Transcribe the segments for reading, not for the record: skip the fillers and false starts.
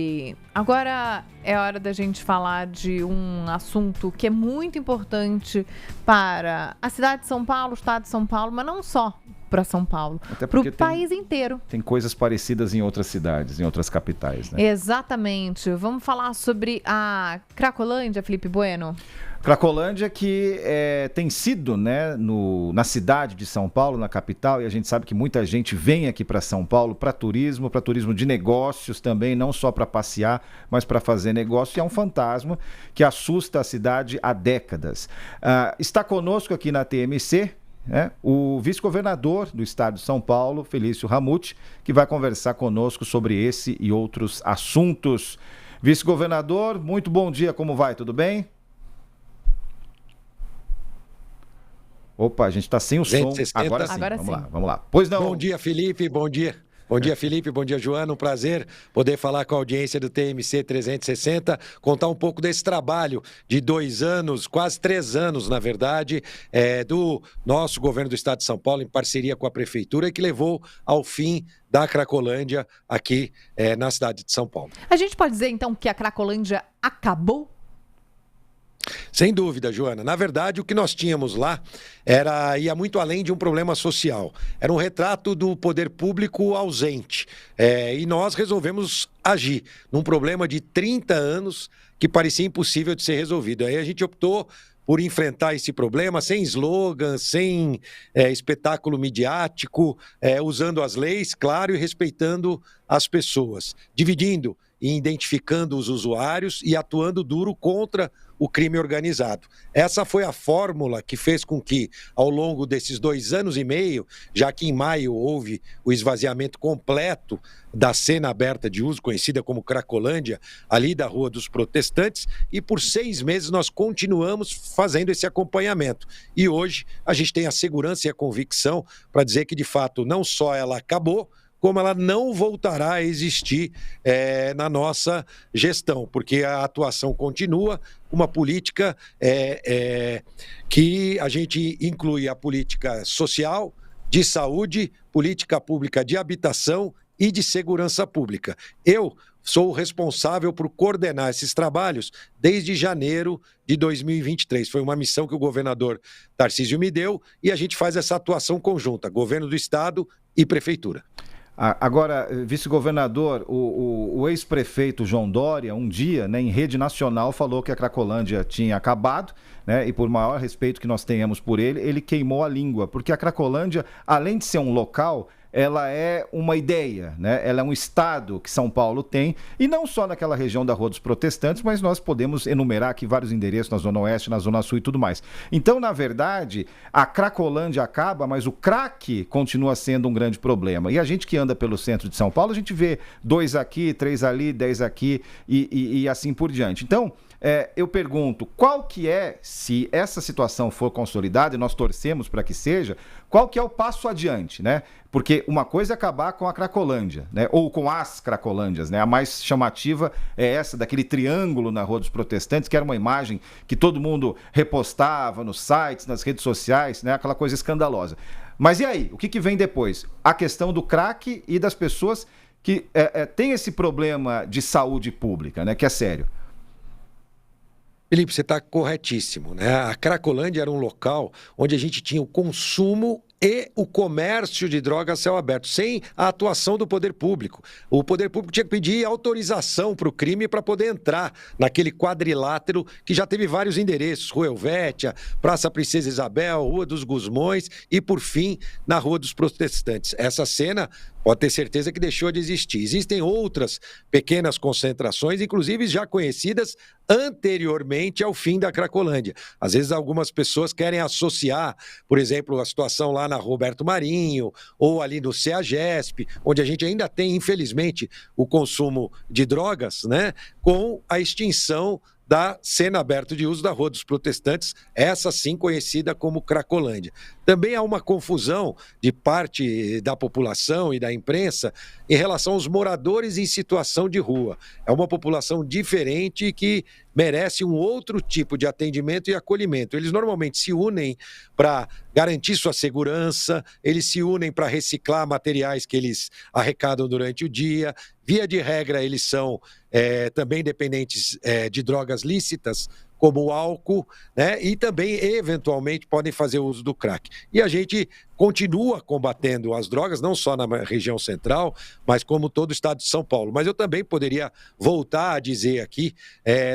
E agora é hora da gente falar de um assunto que é muito importante para a cidade de São Paulo, o estado de São Paulo, mas não só para São Paulo, para o país inteiro. Tem coisas parecidas em outras cidades, em outras capitais, né? Exatamente. Vamos falar sobre a Cracolândia, Felipe Bueno? Cracolândia que tem sido, né, na cidade de São Paulo, na capital, e a gente sabe que muita gente vem aqui para São Paulo para turismo de negócios também, não só para passear, mas para fazer negócio, e é um fantasma que assusta a cidade há décadas. Está conosco aqui na TMC, o vice-governador do estado de São Paulo, Felício Ramute, que vai conversar conosco sobre esse e outros assuntos. Vice-governador, muito bom dia, como vai? Tudo bem? Opa, a gente está sem o som. Agora sim, vamos lá. Pois não. Bom dia, Felipe, bom dia. Bom dia, Felipe, bom dia, Joana. Um prazer poder falar com a audiência do TMC 360, contar um pouco desse trabalho de 2 anos, quase 3 anos, na verdade, do nosso governo do estado de São Paulo, em parceria com a prefeitura, e que levou ao fim da Cracolândia aqui na cidade de São Paulo. A gente pode dizer, então, que a Cracolândia acabou? Sem dúvida, Joana. Na verdade, o que nós tínhamos lá ia muito além de um problema social. Era um retrato do poder público ausente. E nós resolvemos agir num problema de 30 anos que parecia impossível de ser resolvido. Aí a gente optou por enfrentar esse problema sem slogan, sem espetáculo midiático, usando as leis, claro, e respeitando as pessoas, dividindo e identificando os usuários e atuando duro contra o crime organizado. Essa foi a fórmula que fez com que, ao longo desses 2 anos e meio, já que em maio houve o esvaziamento completo da cena aberta de uso, conhecida como Cracolândia, ali da Rua dos Protestantes, e por 6 meses nós continuamos fazendo esse acompanhamento. E hoje a gente tem a segurança e a convicção para dizer que, de fato, não só ela acabou, como ela não voltará a existir na nossa gestão, porque a atuação continua, uma política que a gente inclui a política social, de saúde, política pública de habitação e de segurança pública. Eu sou o responsável por coordenar esses trabalhos desde janeiro de 2023. Foi uma missão que o governador Tarcísio me deu e a gente faz essa atuação conjunta, governo do estado e prefeitura. Agora, vice-governador, o ex-prefeito João Dória, um dia, né, em rede nacional, falou que a Cracolândia tinha acabado, né, e por maior respeito que nós tenhamos por ele, ele queimou a língua, porque a Cracolândia, além de ser um local, ela é uma ideia, né? Ela é um estado que São Paulo tem, e não só naquela região da Rua dos Protestantes, mas nós podemos enumerar aqui vários endereços na Zona Oeste, na Zona Sul e tudo mais. Então, na verdade, a Cracolândia acaba, mas o crack continua sendo um grande problema. E a gente que anda pelo centro de São Paulo, a gente vê 2 aqui, 3 ali, 10 aqui e assim por diante. Então, eu pergunto, qual que se essa situação for consolidada, e nós torcemos para que seja, qual que é o passo adiante, né? Porque uma coisa é acabar com a Cracolândia, né? Ou com as Cracolândias, né? A mais chamativa é essa, daquele triângulo na Rua dos Protestantes, que era uma imagem que todo mundo repostava nos sites, nas redes sociais, né? Aquela coisa escandalosa. Mas e aí? O que vem depois? A questão do crack e das pessoas que têm esse problema de saúde pública, né? Que é sério. Felipe, você está corretíssimo, né? A Cracolândia era um local onde a gente tinha o consumo e o comércio de drogas a céu aberto, sem a atuação do poder público. O poder público tinha que pedir autorização para o crime para poder entrar naquele quadrilátero que já teve vários endereços, Rua Helvétia, Praça Princesa Isabel, Rua dos Gusmões e, por fim, na Rua dos Protestantes. Essa cena pode ter certeza que deixou de existir. Existem outras pequenas concentrações, inclusive já conhecidas anteriormente ao fim da Cracolândia. Às vezes algumas pessoas querem associar, por exemplo, a situação lá na Roberto Marinho ou ali no CEAGESP, onde a gente ainda tem, infelizmente, o consumo de drogas, né, com a extinção da cena aberta de uso da Rua dos Protestantes, essa sim conhecida como Cracolândia. Também há uma confusão de parte da população e da imprensa em relação aos moradores em situação de rua. É uma população diferente que merece um outro tipo de atendimento e acolhimento. Eles normalmente se unem para garantir sua segurança, eles se unem para reciclar materiais que eles arrecadam durante o dia. Via de regra, eles são também dependentes de drogas lícitas, como o álcool, né? E também, eventualmente, podem fazer uso do crack. E a gente continua combatendo as drogas, não só na região central, mas como todo o estado de São Paulo. Mas eu também poderia voltar a dizer aqui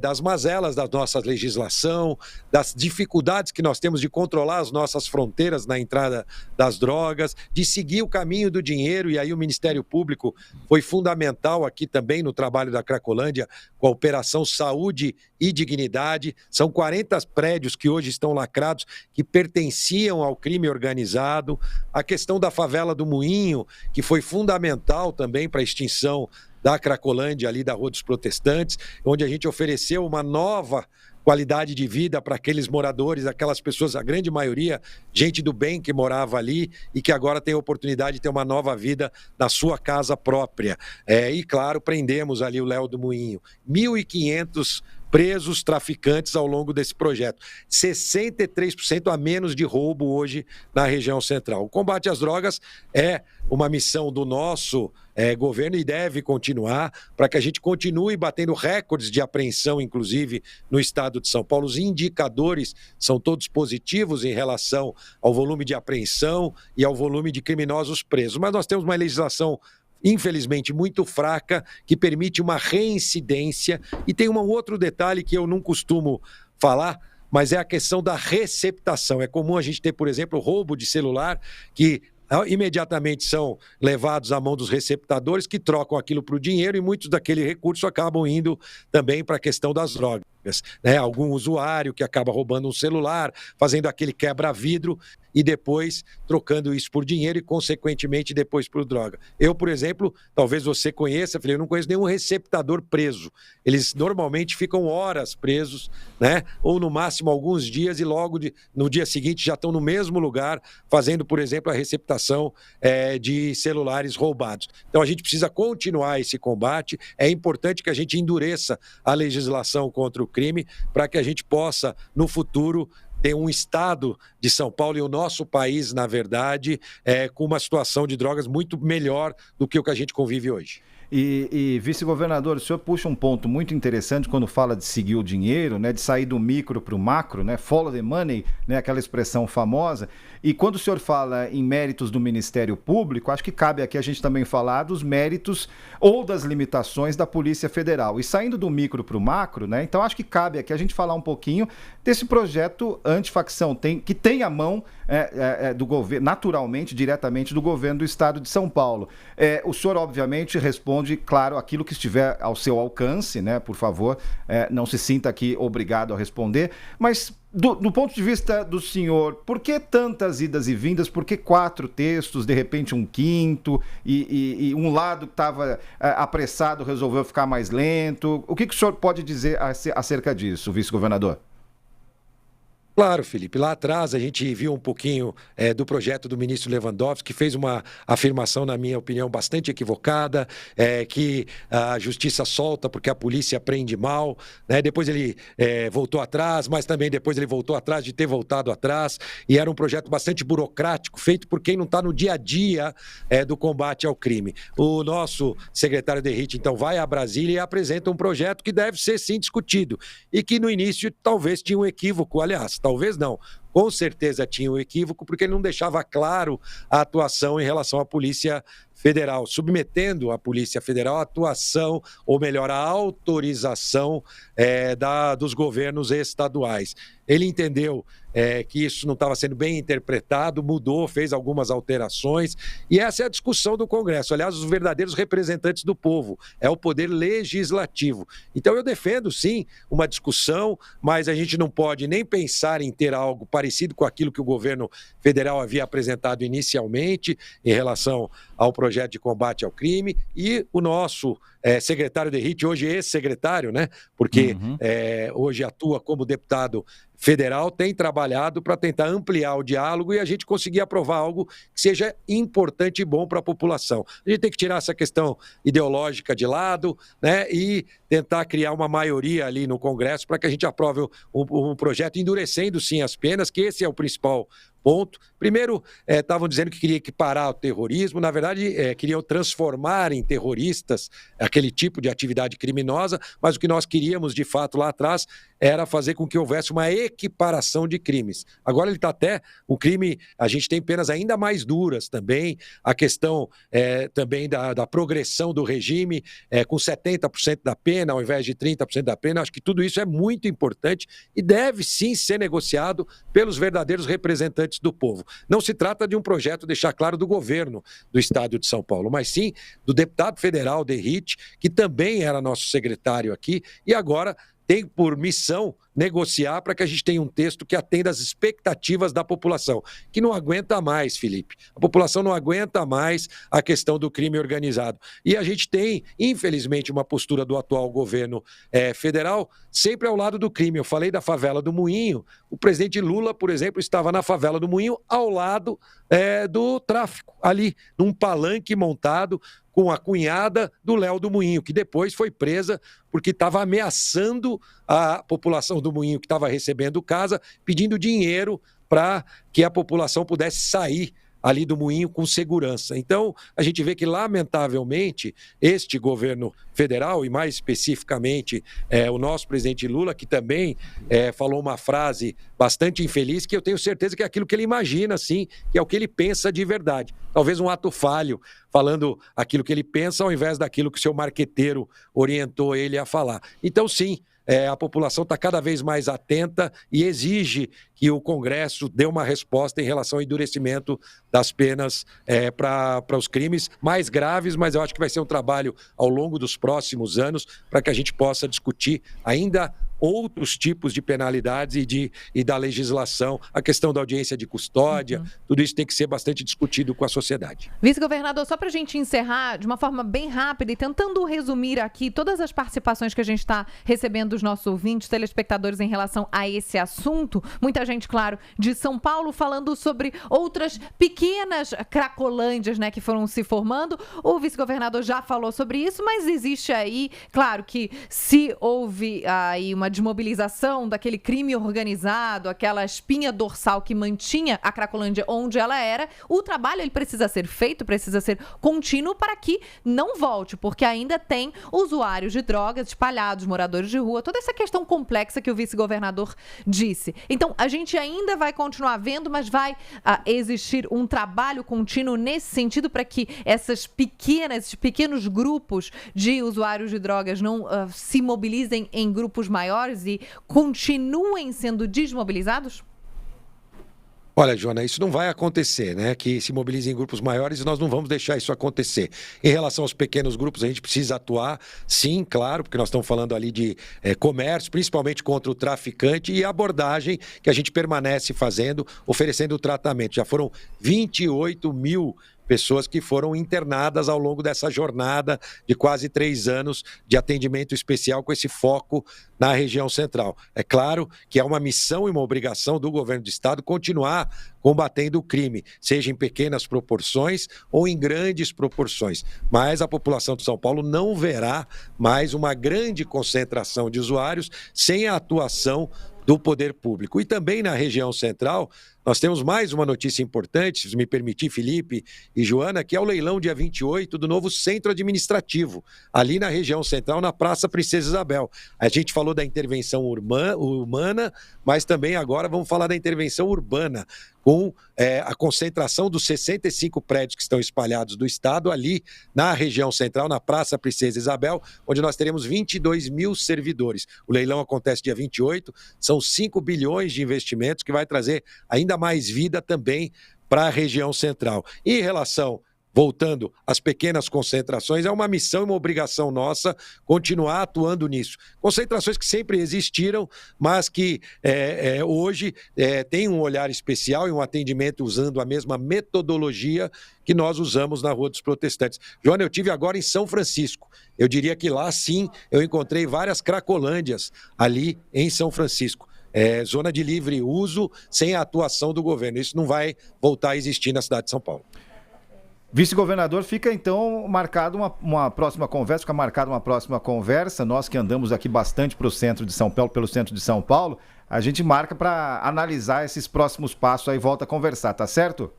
das mazelas da nossa legislação, das dificuldades que nós temos de controlar as nossas fronteiras na entrada das drogas, de seguir o caminho do dinheiro, e aí o Ministério Público foi fundamental aqui também no trabalho da Cracolândia, com a Operação Saúde e Dignidade. São 40 prédios que hoje estão lacrados, que pertenciam ao crime organizado. A questão da favela do Moinho, que foi fundamental também para a extinção da Cracolândia, ali da Rua dos Protestantes, onde a gente ofereceu uma nova qualidade de vida para aqueles moradores, aquelas pessoas, a grande maioria, gente do bem que morava ali e que agora tem a oportunidade de ter uma nova vida na sua casa própria. E, claro, prendemos ali o Léo do Moinho. 1.500 presos traficantes ao longo desse projeto. 63% a menos de roubo hoje na região central. O combate às drogas é uma missão do nosso governo e deve continuar para que a gente continue batendo recordes de apreensão, inclusive no estado de São Paulo. Os indicadores são todos positivos em relação ao volume de apreensão e ao volume de criminosos presos. Mas nós temos uma legislação infelizmente muito fraca, que permite uma reincidência. E tem um outro detalhe que eu não costumo falar, mas é a questão da receptação. É comum a gente ter, por exemplo, roubo de celular, que imediatamente são levados à mão dos receptadores, que trocam aquilo para o dinheiro, e muitos daquele recurso acabam indo também para a questão das drogas. Algum usuário que acaba roubando um celular, fazendo aquele quebra-vidro e depois trocando isso por dinheiro e, consequentemente, depois por droga. Eu, por exemplo, talvez você conheça, eu não conheço nenhum receptador preso. Eles normalmente ficam horas presos, né? Ou no máximo alguns dias, e logo no dia seguinte já estão no mesmo lugar fazendo, por exemplo, a receptação de celulares roubados. Então a gente precisa continuar esse combate. É importante que a gente endureça a legislação contra o crime para que a gente possa, no futuro, ter um estado de São Paulo e o nosso país, na verdade, com uma situação de drogas muito melhor do que o que a gente convive hoje. E vice-governador, o senhor puxa um ponto muito interessante quando fala de seguir o dinheiro, né, de sair do micro para o macro, né, follow the money, né, aquela expressão famosa. E quando o senhor fala em méritos do Ministério Público, acho que cabe aqui a gente também falar dos méritos ou das limitações da Polícia Federal. E saindo do micro para o macro, né, então acho que cabe aqui a gente falar um pouquinho desse projeto antifacção, que tem a mão do governo, naturalmente, diretamente do governo do estado de São Paulo. O senhor, obviamente, responde, claro, aquilo que estiver ao seu alcance, né? Por favor, não se sinta aqui obrigado a responder, mas do ponto de vista do senhor, por que tantas idas e vindas? Por que 4 textos, de repente um quinto, e um lado que estava apressado resolveu ficar mais lento? O que o senhor pode dizer acerca disso, vice-governador? Claro, Felipe. Lá atrás a gente viu um pouquinho do projeto do ministro Lewandowski, que fez uma afirmação, na minha opinião, bastante equivocada, que a justiça solta porque a polícia prende mal, né? Depois ele voltou atrás, mas também depois ele voltou atrás de ter voltado atrás, e era um projeto bastante burocrático, feito por quem não está no dia a dia do combate ao crime. O nosso secretário Derrite, então, vai a Brasília e apresenta um projeto que deve ser, sim, discutido, e que no início talvez tinha um equívoco, aliás, talvez não, com certeza tinha um equívoco, porque ele não deixava claro a atuação em relação à Polícia Federal, submetendo a Polícia Federal à atuação, ou melhor, à autorização dos governos estaduais. Ele entendeu que isso não estava sendo bem interpretado, mudou, fez algumas alterações, e essa é a discussão do Congresso. Aliás, os verdadeiros representantes do povo, é o poder legislativo. Então eu defendo, sim, uma discussão, mas a gente não pode nem pensar em ter algo parecido com aquilo que o governo federal havia apresentado inicialmente em relação ao projeto de combate ao crime, e o nosso secretário de RIT, hoje ex-secretário, né? Porque hoje atua como deputado federal, tem trabalhado para tentar ampliar o diálogo e a gente conseguir aprovar algo que seja importante e bom para a população. A gente tem que tirar essa questão ideológica de lado, né, e tentar criar uma maioria ali no Congresso para que a gente aprove um projeto endurecendo, sim, as penas, que esse é o principal ponto. Primeiro, estavam dizendo que queria equiparar o terrorismo, na verdade, queriam transformar em terroristas aquele tipo de atividade criminosa, mas o que nós queríamos, de fato, lá atrás, era fazer com que houvesse uma equiparação de crimes. Agora ele está até, o crime, a gente tem penas ainda mais duras também, a questão também da progressão do regime, com 70% da pena, ao invés de 30% da pena, acho que tudo isso é muito importante e deve sim ser negociado pelos verdadeiros representantes do povo. Não se trata de um projeto, deixar claro, do governo do Estado de São Paulo, mas sim do deputado federal de RIT, que também era nosso secretário aqui e agora tem por missão negociar para que a gente tenha um texto que atenda às expectativas da população, que não aguenta mais, Felipe. A população não aguenta mais a questão do crime organizado. E a gente tem, infelizmente, uma postura do atual governo federal sempre ao lado do crime. Eu falei da favela do Moinho. O presidente Lula, por exemplo, estava na favela do Moinho ao lado do tráfico, ali, num palanque montado com a cunhada do Léo do Moinho, que depois foi presa porque estava ameaçando a população do Moinho que estava recebendo casa, pedindo dinheiro para que a população pudesse sair ali do Moinho com segurança. Então, a gente vê que, lamentavelmente, este governo federal, e mais especificamente o nosso presidente Lula, que também falou uma frase bastante infeliz, que eu tenho certeza que é aquilo que ele imagina, sim, que é o que ele pensa de verdade. Talvez um ato falho, falando aquilo que ele pensa, ao invés daquilo que o seu marqueteiro orientou ele a falar. Então, sim, a população está cada vez mais atenta e exige que o Congresso dê uma resposta em relação ao endurecimento das penas para os crimes mais graves, mas eu acho que vai ser um trabalho ao longo dos próximos anos para que a gente possa discutir ainda outros tipos de penalidades e da legislação, a questão da audiência de custódia, tudo isso tem que ser bastante discutido com a sociedade. Vice-governador, só para a gente encerrar de uma forma bem rápida e tentando resumir aqui todas as participações que a gente está recebendo dos nossos ouvintes, telespectadores em relação a esse assunto, muita gente, claro, de São Paulo falando sobre outras pequenas cracolândias, né, que foram se formando. O vice-governador já falou sobre isso, mas existe aí, claro que se houve aí uma desmobilização daquele crime organizado, aquela espinha dorsal que mantinha a Cracolândia onde ela era, o trabalho ele precisa ser feito, precisa ser contínuo para que não volte, porque ainda tem usuários de drogas espalhados, moradores de rua, toda essa questão complexa que o vice-governador disse. Então, a gente ainda vai continuar vendo, mas vai existir um trabalho contínuo nesse sentido para que esses pequenos grupos de usuários de drogas não se mobilizem em grupos maiores e continuem sendo desmobilizados? Olha, Joana, isso não vai acontecer, né? Que se mobilizem em grupos maiores e nós não vamos deixar isso acontecer. Em relação aos pequenos grupos, a gente precisa atuar, sim, claro, porque nós estamos falando ali de comércio, principalmente contra o traficante e a abordagem que a gente permanece fazendo, oferecendo o tratamento. Já foram 28 mil pessoas que foram internadas ao longo dessa jornada de quase 3 anos de atendimento especial com esse foco na região central. É claro que é uma missão e uma obrigação do governo do estado continuar combatendo o crime, seja em pequenas proporções ou em grandes proporções. Mas a população de São Paulo não verá mais uma grande concentração de usuários sem a atuação do poder público. E também na região central, nós temos mais uma notícia importante, se me permitir, Felipe e Joana, que é o leilão dia 28 do novo centro administrativo, ali na região central, na Praça Princesa Isabel. A gente falou da intervenção humana, mas também agora vamos falar da intervenção urbana, com a concentração dos 65 prédios que estão espalhados do estado ali na região central, na Praça Princesa Isabel, onde nós teremos 22 mil servidores. O leilão acontece dia 28, são 5 bilhões de investimentos que vai trazer ainda mais vida também para a região central. E em relação voltando às pequenas concentrações, é uma missão e uma obrigação nossa continuar atuando nisso. Concentrações que sempre existiram, mas que hoje têm um olhar especial e um atendimento usando a mesma metodologia que nós usamos na Rua dos Protestantes. Joana, eu tive agora em São Francisco. Eu diria que lá, sim, eu encontrei várias cracolândias ali em São Francisco. Zona de livre uso sem a atuação do governo. Isso não vai voltar a existir na cidade de São Paulo. Vice-governador, fica então marcado uma próxima conversa, Nós que andamos aqui bastante para o centro de São Paulo, pelo centro de São Paulo, a gente marca para analisar esses próximos passos aí, volta a conversar, tá certo?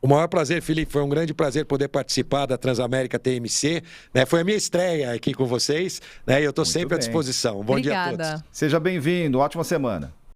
O maior prazer, Felipe, foi um grande prazer poder participar da Transamérica TMC, né? Foi a minha estreia aqui com vocês, né? E eu estou sempre à disposição. Bom dia a todos. Seja bem-vindo, ótima semana.